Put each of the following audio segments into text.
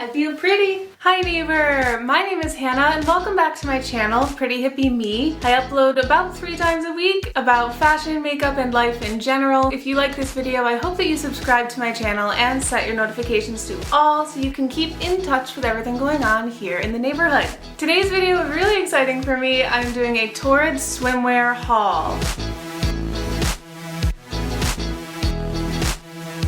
I feel pretty. Hi neighbor, my name is Hannah and welcome back to my channel, Pretty Hippie Me. I upload about 3 times a week about fashion, makeup, and life in general. If you like this video, I hope that you subscribe to my channel and set your notifications to all so you can keep in touch with everything going on here in the neighborhood. Today's video is really exciting for me. I'm doing a TORRID Swimwear haul.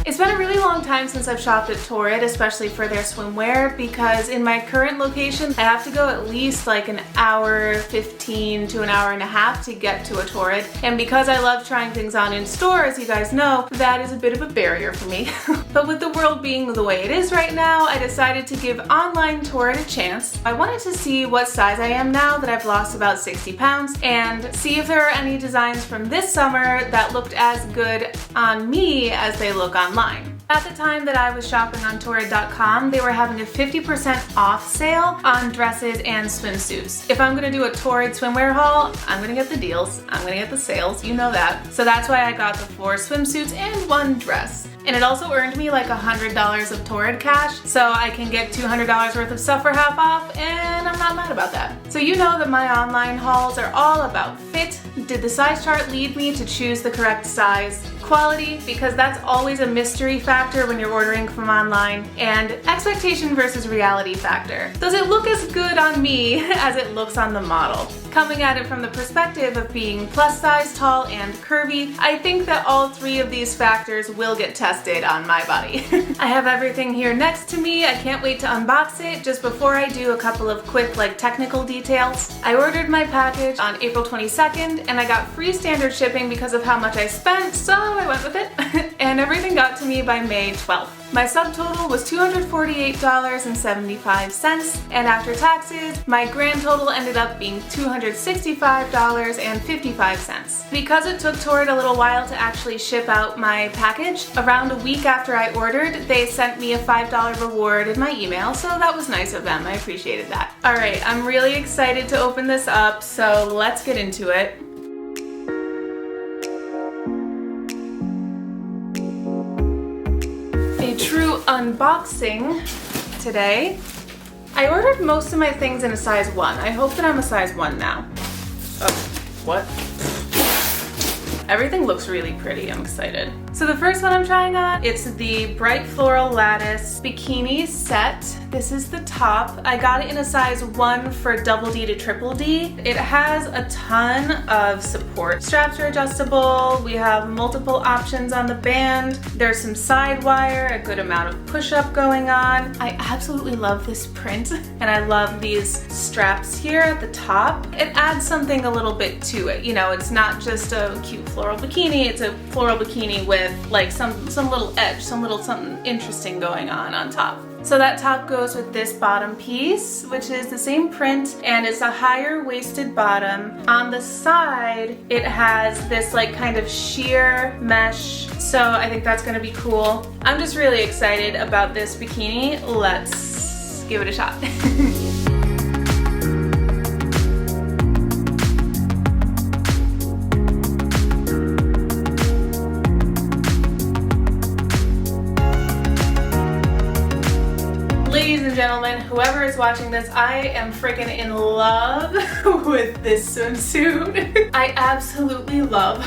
It's been a really long time since I've shopped at TORRID, especially for their swimwear, because in my current location, I have to go at least like an hour 15 to an hour and a half to get to a TORRID. And because I love trying things on in store, as you guys know, that is a bit of a barrier for me. But with the world being the way it is right now, I decided to give online TORRID a chance. I wanted to see what size I am now that I've lost about 60 pounds and see if there are any designs from this summer that looked as good on me as they look online. At the time that I was shopping on TORRID.com, they were having a 50% off sale on dresses and swimsuits. If I'm gonna do a TORRID swimwear haul, I'm gonna get the deals, I'm gonna get the sales, you know that. So that's why I got the 4 swimsuits and 1 dress. And it also earned me like $100 of TORRID cash, so I can get $200 worth of stuff for half off, and I'm not mad about that. So you know that my online hauls are all about fit. Did the size chart lead me to choose the correct size? Quality, because that's always a mystery factor when you're ordering from online, and expectation versus reality factor. Does it look as good on me as it looks on the model? Coming at it from the perspective of being plus size, tall, and curvy, I think that all 3 of these factors will get tested on my body. I have everything here next to me. I can't wait to unbox it. Just before I do, a couple of quick technical details. I ordered my package on April 22nd and I got free standard shipping because of how much I spent, so I went with it. And everything got to me by May 12th. My subtotal was $248.75, and after taxes, my grand total ended up being $265.55. Because it took TORRID a little while to actually ship out my package, around a week after I ordered, they sent me a $5 reward in my email, so that was nice of them. I appreciated that. Alright, I'm really excited to open this up, so let's get into it. True unboxing today. I ordered most of my things in a size 1. I hope that I'm a size 1 now. Oh, what? Everything looks really pretty. I'm excited. So the first one I'm trying on, it's the Bright Floral Lattice Bikini Set. This is the top. I got it in a size 1 for double D to triple D. It has a ton of support. Straps are adjustable. We have multiple options on the band. There's some side wire, a good amount of push-up going on. I absolutely love this print, and I love these straps here at the top. It adds something a little bit to it. You know, it's not just a cute floral bikini, it's a floral bikini with like some little edge, some little something interesting going on top. So that top goes with this bottom piece, which is the same print, and it's a higher waisted bottom. On the side, it has this kind of sheer mesh, so I think that's gonna be cool. I'm just really excited about this bikini. Let's give it a shot. Ladies and gentlemen, whoever is watching this, I am freaking in love with this swimsuit. I absolutely love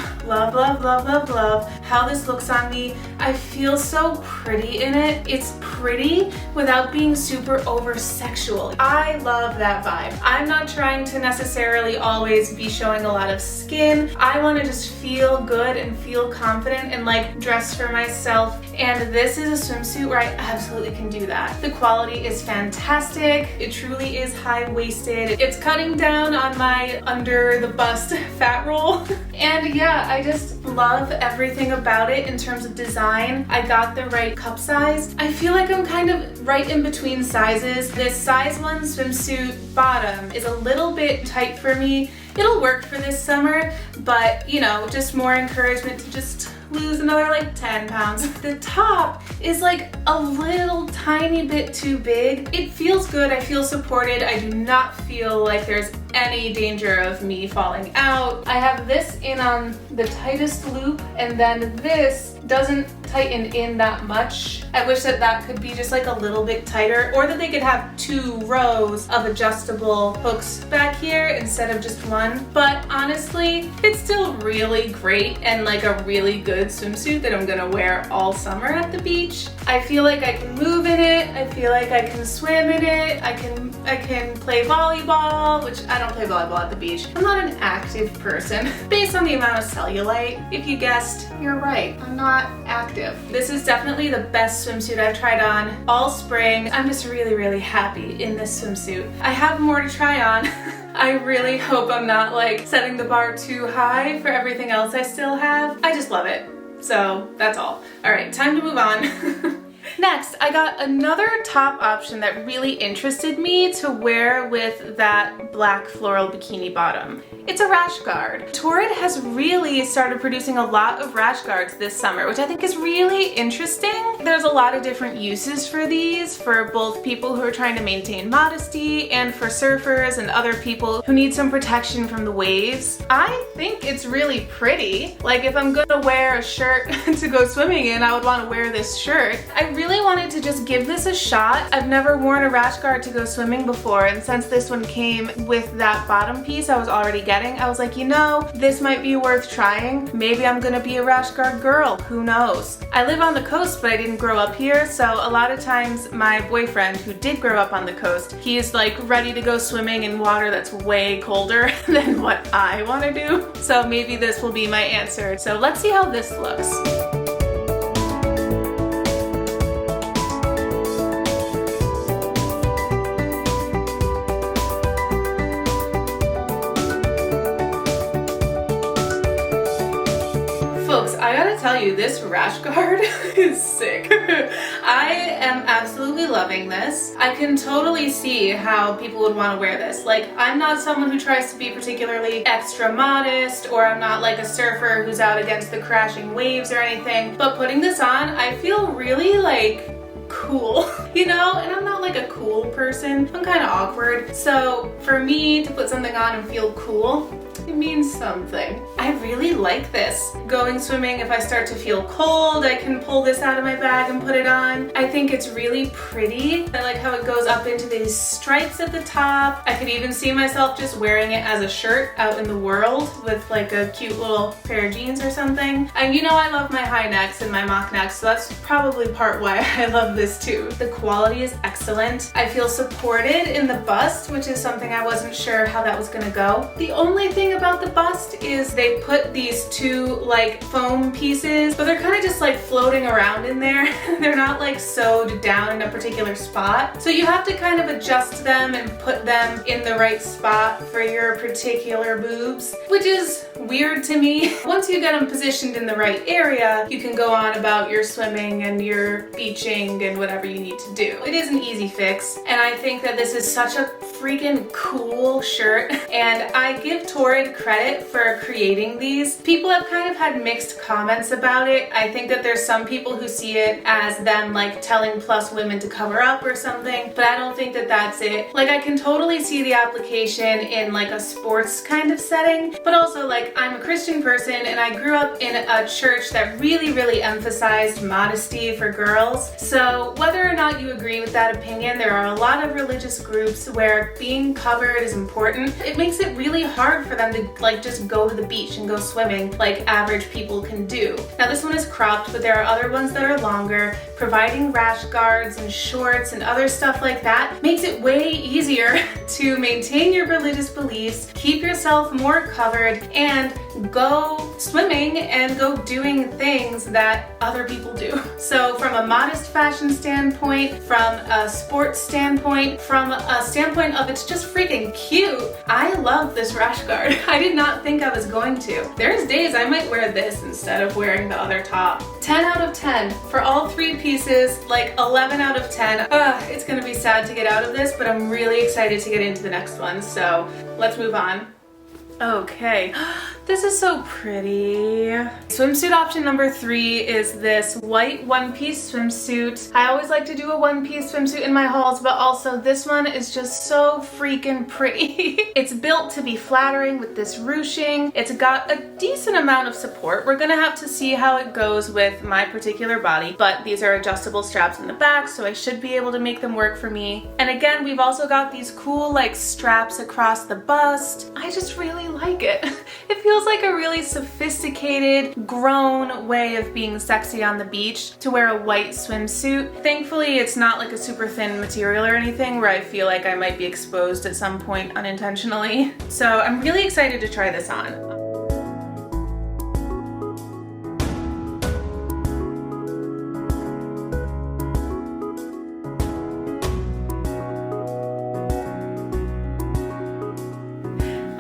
how this looks on me. I feel so pretty in it. It's pretty without being super over sexual. I love that vibe. I'm not trying to necessarily always be showing a lot of skin. I want to just feel good and feel confident and dress for myself. And this is a swimsuit where I absolutely can do that. The quality is fantastic. It truly is high-waisted. It's cutting down on my under the bust fat roll. And yeah, I just love everything about it in terms of design. I got the right cup size. I feel like I'm kind of right in between sizes. This size 1 swimsuit bottom is a little bit tight for me. It'll work for this summer, but you know, just more encouragement to just lose another 10 pounds. The top is a little tiny bit too big. It feels good, I feel supported. I do not feel like there's any danger of me falling out. I have this in on the tightest loop, and then this doesn't tighten in that much. I wish that that could be just like a little bit tighter, or that they could have 2 rows of adjustable hooks back here instead of just one. But honestly, it's still really great and like a really good swimsuit that I'm gonna wear all summer at the beach. I feel like I can move in it. I feel like I can swim in it. I can play volleyball, which I don't play volleyball at the beach. I'm not an active person. Based on the amount of cellulite, if you guessed, you're right. I'm not active. This is definitely the best swimsuit I've tried on all spring. I'm just really, really happy in this swimsuit. I have more to try on. I really hope I'm not like setting the bar too high for everything else I still have. I just love it. So that's all. All right, time to move on. Next, I got another top option that really interested me to wear with that black floral bikini bottom. It's a Rash Guard. Torrid has really started producing a lot of Rash Guards this summer, which I think is really interesting. There's a lot of different uses for these, for both people who are trying to maintain modesty and for surfers and other people who need some protection from the waves. I think it's really pretty. Like, if I'm gonna wear a shirt to go swimming in, I would want to wear this shirt. I really wanted to just give this a shot. I've never worn a Rash Guard to go swimming before, and since this one came with that bottom piece I was already getting, I was like, you know, this might be worth trying. Maybe I'm gonna be a Rash Guard girl, who knows? I live on the coast, but I didn't grow up here, so a lot of times my boyfriend, who did grow up on the coast, he's like ready to go swimming in water that's way colder than what I want to do. So maybe this will be my answer. So let's see how this looks. Folks, I gotta tell you, this Rash Guard is sick. I am absolutely loving this. I can totally see how people would want to wear this. Like, I'm not someone who tries to be particularly extra modest, or I'm not like a surfer who's out against the crashing waves or anything, but putting this on, I feel really like cool, you know? And I'm not like a cool person. I'm kind of awkward. So for me to put something on and feel cool, it means something. I really like this. Going swimming, if I start to feel cold, I can pull this out of my bag and put it on. I think it's really pretty. I like how it goes up into these stripes at the top. I could even see myself just wearing it as a shirt out in the world with like a cute little pair of jeans or something. And you know, I love my high necks and my mock necks, so that's probably part why I love this too. The quality is excellent. I feel supported in the bust, which is something I wasn't sure how that was gonna go. The only thing about the bust is they put these 2 like foam pieces, but they're kind of just like floating around in there. They're not like sewed down in a particular spot. So you have to kind of adjust them and put them in the right spot for your particular boobs, which is weird to me. Once you get them positioned in the right area, you can go on about your swimming and your beaching and whatever you need to do. It is an easy fix, and I think that this is such a freaking cool shirt, and I give Torrid credit for creating these. People have kind of had mixed comments about it. I think that there's some people who see it as them like telling plus women to cover up or something, but I don't think that that's it. Like, I can totally see the application in like a sports kind of setting, but also like, I'm a Christian person and I grew up in a church that really emphasized modesty for girls. So whether or not you agree with that opinion, there are a lot of religious groups where being covered is important. It makes it really hard for them to like just go to the beach and go swimming like average people can do. Now this one is cropped, but there are other ones that are longer. Providing Rash Guards and shorts and other stuff like that makes it way easier to maintain your religious beliefs, keep yourself more covered, and go swimming and go doing things that other people do. So from a modest fashion standpoint, from a sports standpoint, from a standpoint of it's just freaking cute, I love this Rash Guard. I did not think I was going to. There's days I might wear this instead of wearing the other top. 10 out of 10 for all 3 pieces, like 11 out of 10. It's gonna be sad to get out of this, but I'm really excited to get into the next one, so let's move on. Okay, this is so pretty. Swimsuit option number 3 is this white one-piece swimsuit. I always like to do a one-piece swimsuit in my hauls, but also this one is just so freaking pretty. It's built to be flattering with this ruching. It's got a decent amount of support. We're gonna have to see how it goes with my particular body, but these are adjustable straps in the back, so I should be able to make them work for me. And again, we've also got these cool like straps across the bust. I just really like it. It feels like a really sophisticated, grown way of being sexy on the beach to wear a white swimsuit. Thankfully, it's not like a super thin material or anything where I feel like I might be exposed at some point unintentionally. So I'm really excited to try this on.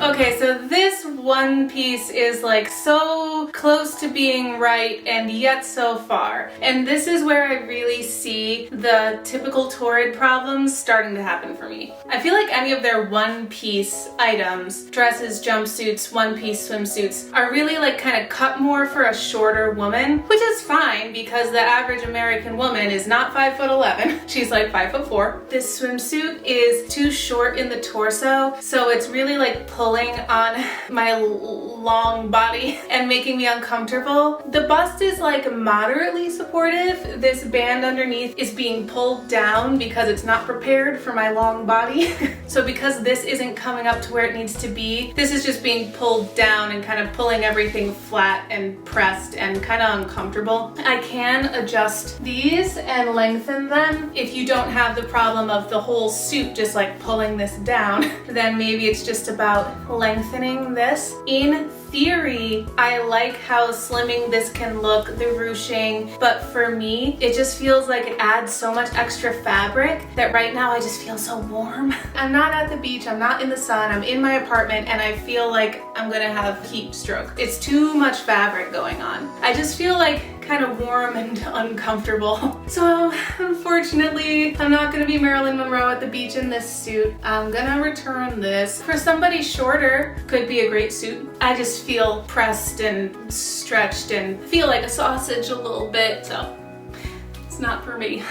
Okay, so this one piece is like so close to being right and yet so far. And this is where I really see the typical Torrid problems starting to happen for me. I feel like any of their one-piece items, dresses, jumpsuits, one-piece swimsuits, are really like kind of cut more for a shorter woman, which is fine because the average American woman is not 5'11". She's like 5'4". This swimsuit is too short in the torso, so it's really like pulling on my long body and making me uncomfortable. The bust is like moderately supportive. This band underneath is being pulled down because it's not prepared for my long body. So because this isn't coming up to where it needs to be, this is just being pulled down and kind of pulling everything flat and pressed and kind of uncomfortable. I can adjust these and lengthen them. If you don't have the problem of the whole suit just like pulling this down, then maybe it's just about lengthening this. In theory, I like how slimming this can look, the ruching, but for me, it just feels like it adds so much extra fabric that right now I just feel so warm. I'm not at the beach, I'm not in the sun, I'm in my apartment, and I feel like I'm gonna have heat stroke. It's too much fabric going on. I just feel like kind of warm and uncomfortable. So unfortunately, I'm not gonna be Marilyn Monroe at the beach in this suit. I'm gonna return this. For somebody shorter, could be a great suit. I just feel pressed and stretched and feel like a sausage a little bit, so it's not for me.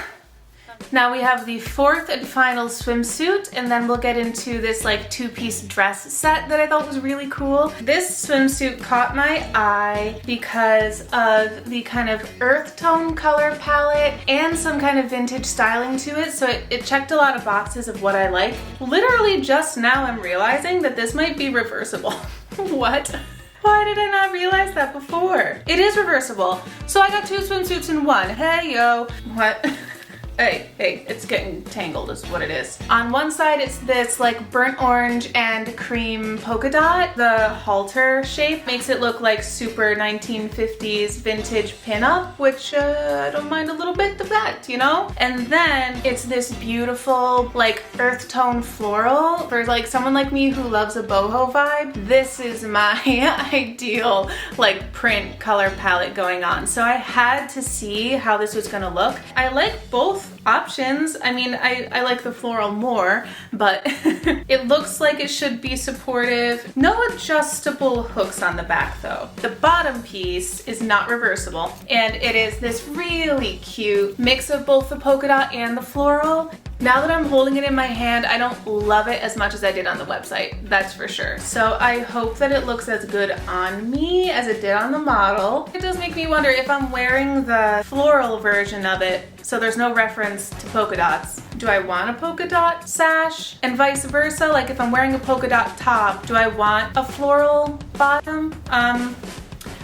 Now we have the 4th and final swimsuit, and then we'll get into this like 2-piece dress set that I thought was really cool. This swimsuit caught my eye because of the kind of earth tone color palette and some kind of vintage styling to it, so it checked a lot of boxes of what I like. Literally just now I'm realizing that this might be reversible. What? Why did I not realize that before? It is reversible. So I got 2 swimsuits in one. Hey yo. What? Hey, it's getting tangled is what it is. On one side it's this like burnt orange and cream polka dot. The halter shape makes it look like super 1950s vintage pinup, which I don't mind a little bit of that, you know? And then it's this beautiful like earth tone floral. For like someone like me who loves a boho vibe, this is my ideal like print color palette going on. So I had to see how this was gonna look. I like both options. I mean, I like the floral more, but it looks like it should be supportive. No adjustable hooks on the back though. The bottom piece is not reversible, and it is this really cute mix of both the polka dot and the floral. Now that I'm holding it in my hand, I don't love it as much as I did on the website, that's for sure. So I hope that it looks as good on me as it did on the model. It does make me wonder if I'm wearing the floral version of it, so there's no reference to polka dots. Do I want a polka dot sash? And vice versa, like if I'm wearing a polka dot top, do I want a floral bottom?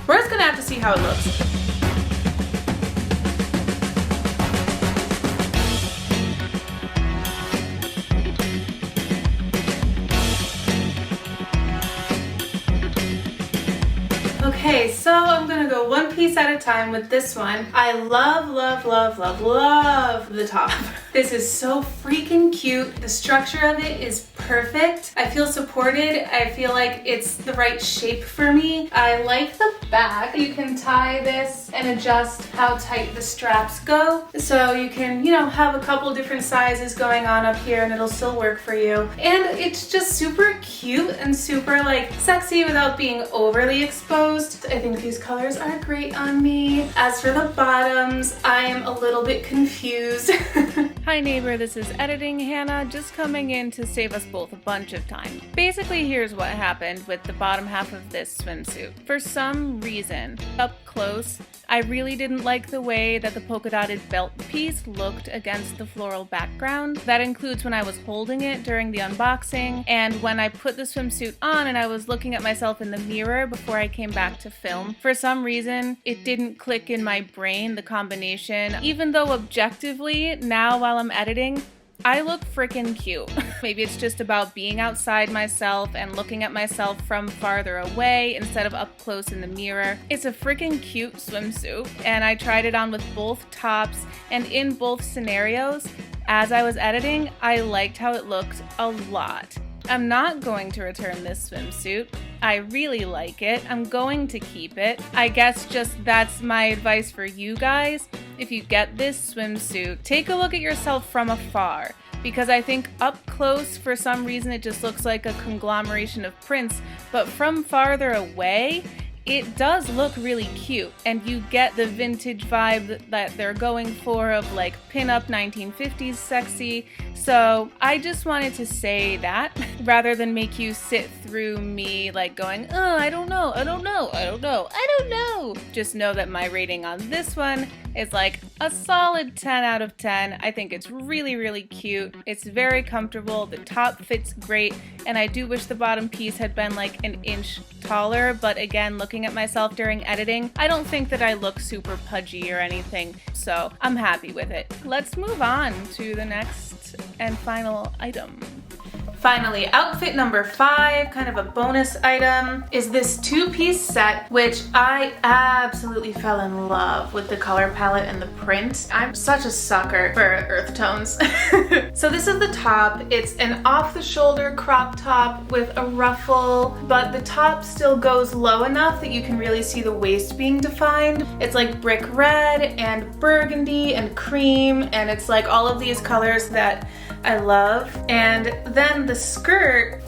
We're just gonna have to see how it looks. Okay, so I'm gonna go one piece at a time with this one. I love, love, love, love, love the top. This is so freaking cute. The structure of it is perfect. I feel supported. I feel like it's the right shape for me. I like the back. You can tie this and adjust how tight the straps go. So you can, you know, have a couple different sizes going on up here and it'll still work for you. And it's just super cute and super like sexy without being overly exposed. I think these colors are great on me. As for the bottoms, I am a little bit confused. Hi neighbor, this is Editing Hannah, just coming in to save us both a bunch of time. Basically, here's what happened with the bottom half of this swimsuit. For some reason, up close, I really didn't like the way that the polka dotted belt piece looked against the floral background. That includes when I was holding it during the unboxing and when I put the swimsuit on and I was looking at myself in the mirror before I came back to film. For some reason, it didn't click in my brain, the combination, even though objectively, now while I'm editing, I look freaking cute. Maybe it's just about being outside myself and looking at myself from farther away instead of up close in the mirror. It's a freaking cute swimsuit, and I tried it on with both tops, and in both scenarios, as I was editing, I liked how it looked a lot. I'm not going to return this swimsuit. I really like it. I'm going to keep it. I guess just that's my advice for you guys. If you get this swimsuit, take a look at yourself from afar, because I think up close, for some reason, it just looks like a conglomeration of prints, but from farther away, it does look really cute, and you get the vintage vibe that they're going for of like pin-up 1950s sexy. So I just wanted to say that rather than make you sit through me like going, oh, I don't know. Just know that my rating on this one is like a solid 10 out of 10. I think it's really, really cute. It's very comfortable. The top fits great. And I do wish the bottom piece had been like an inch taller. But again, looking at myself during editing, I don't think that I look super pudgy or anything. So I'm happy with it. Let's move on to the next and final item. Finally, outfit number 5, kind of a bonus item, is this 2-piece set, which I absolutely fell in love with the color palette and the print. I'm such a sucker for earth tones. So this is the top. It's an off-the-shoulder crop top with a ruffle, but the top still goes low enough that you can really see the waist being defined. It's like brick red and burgundy and cream, and it's like all of these colors that I love. And then the skirt,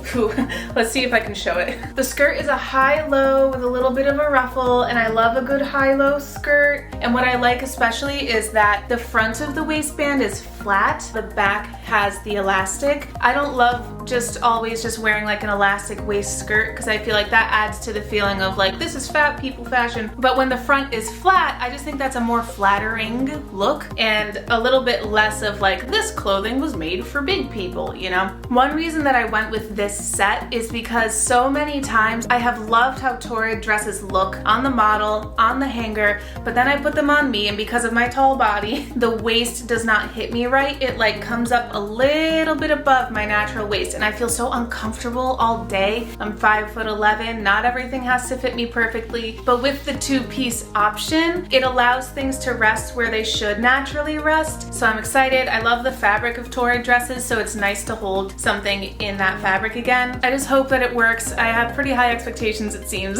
let's see if I can show it. The skirt is a high-low with a little bit of a ruffle, and I love a good high-low skirt. And what I like especially is that the front of the waistband is flat, the back has the elastic. I don't love just always just wearing like an elastic waist skirt, because I feel like that adds to the feeling of like, this is fat people fashion. But when the front is flat, I just think that's a more flattering look and a little bit less of like, this clothing was made for big people, you know? One reason that I went with this set is because so many times I have loved how Torrid dresses look on the model, on the hanger, but then I put them on me, and because of my tall body, the waist does not hit me right. It like comes up a little bit above my natural waist, and I feel so uncomfortable all day. I'm 5'11", not everything has to fit me perfectly, but with the 2-piece option, it allows things to rest where they should naturally rest. So I'm excited. I love the fabric of Torrid dresses, so it's nice to hold something in that fabric again. I just hope that it works. I have pretty high expectations, it seems.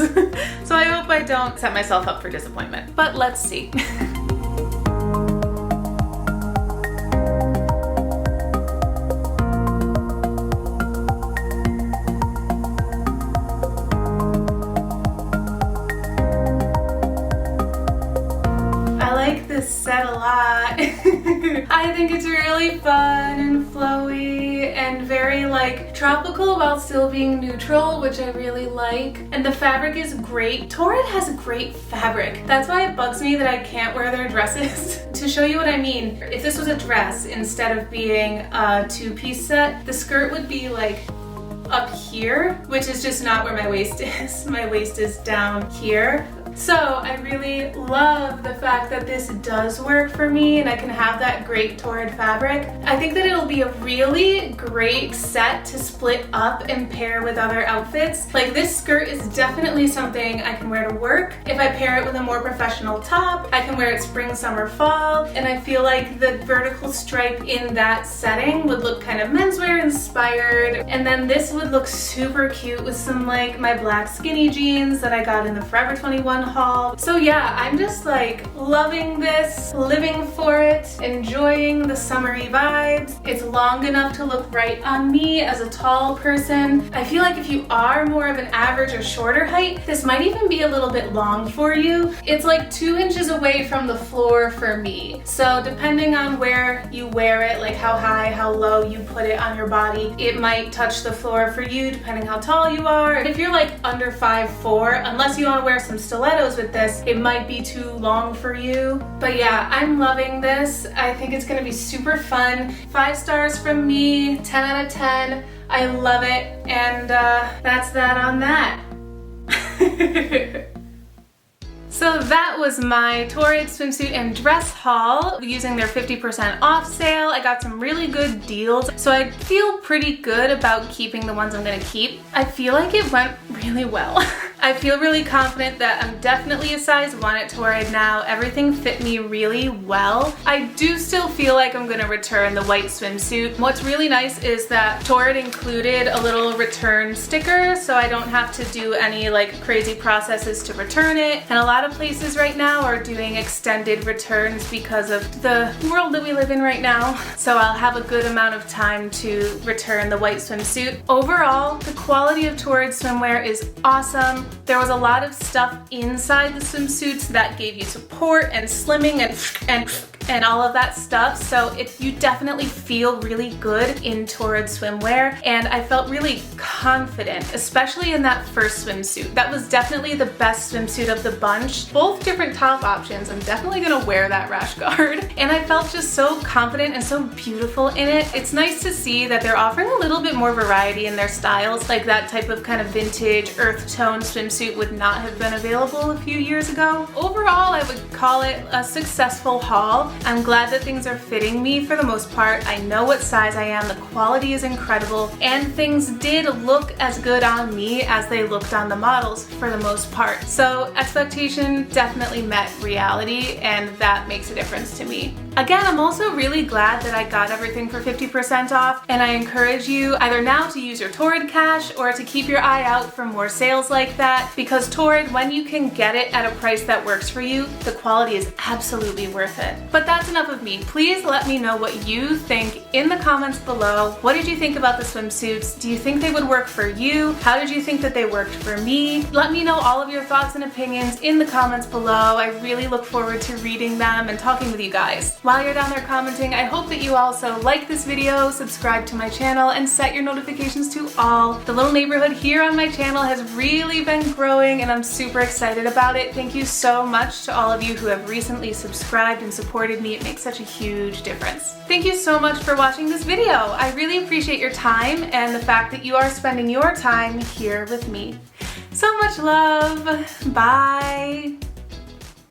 So I hope I don't set myself up for disappointment, but let's see. Set a lot. I think it's really fun and flowy and very like tropical while still being neutral, which I really like. And the fabric is great. Torrid has great fabric. That's why it bugs me that I can't wear their dresses. To show you what I mean, if this was a dress instead of being a 2-piece set, the skirt would be like up here, which is just not where my waist is. My waist is down here. So I really love the fact that this does work for me and I can have that great Torrid fabric. I think that it'll be a really great set to split up and pair with other outfits. Like, this skirt is definitely something I can wear to work. If I pair it with a more professional top, I can wear it spring, summer, fall, and I feel like the vertical stripe in that setting would look kind of menswear inspired. And then this would look super cute with some like my black skinny jeans that I got in the Forever 21 haul. So yeah, I'm just like loving this, living for it, enjoying the summery vibes. It's long enough to look right on me as a tall person. I feel like if you are more of an average or shorter height, this might even be a little bit long for you. It's like 2 inches away from the floor for me. So depending on where you wear it, like how high, how low you put it on your body, it might touch the floor for you depending how tall you are. If you're like under 5'4", unless you want to wear some stilettos with this, it might be too long for you. But yeah, I'm loving this. I think it's gonna be super fun. 5 stars from me, 10 out of 10. I love it, and that's that on that. So that was my Torrid swimsuit and dress haul using their 50% off sale. I got some really good deals, so I feel pretty good about keeping the ones I'm gonna keep. I feel like it went really well. I feel really confident that I'm definitely a size 1 at Torrid now. Everything fit me really well. I do still feel like I'm gonna return the white swimsuit. What's really nice is that Torrid included a little return sticker, so I don't have to do any like crazy processes to return it. And a lot of places right now are doing extended returns because of the world that we live in right now. So I'll have a good amount of time to return the white swimsuit. Overall, the quality of Torrid swimwear is awesome. There was a lot of stuff inside the swimsuits that gave you support and slimming and all of that stuff. So you definitely feel really good in Torrid swimwear, and I felt really confident, especially in that first swimsuit. That was definitely the best swimsuit of the bunch. Both different top options. I'm definitely gonna wear that Rash Guard. And I felt just so confident and so beautiful in it. It's nice to see that they're offering a little bit more variety in their styles, like that type of kind of vintage earth tone swimsuit would not have been available a few years ago. Overall, I would call it a successful haul. I'm glad that things are fitting me for the most part. I know what size I am, the quality is incredible, and things did look as good on me as they looked on the models for the most part. So expectation definitely met reality, and that makes a difference to me. Again, I'm also really glad that I got everything for 50% off, and I encourage you either now to use your Torrid cash or to keep your eye out for more sales like that, because Torrid, when you can get it at a price that works for you, the quality is absolutely worth it. But that's enough of me. Please let me know what you think in the comments below. What did you think about the swimsuits? Do you think they would work for you? How did you think that they worked for me? Let me know all of your thoughts and opinions in the comments below. I really look forward to reading them and talking with you guys. While you're down there commenting, I hope that you also like this video, subscribe to my channel, and set your notifications to all. The little neighborhood here on my channel has really been growing, and I'm super excited about it. Thank you so much to all of you who have recently subscribed and supported me. It makes such a huge difference. Thank you so much for watching this video. I really appreciate your time and the fact that you are spending your time here with me. So much love. Bye.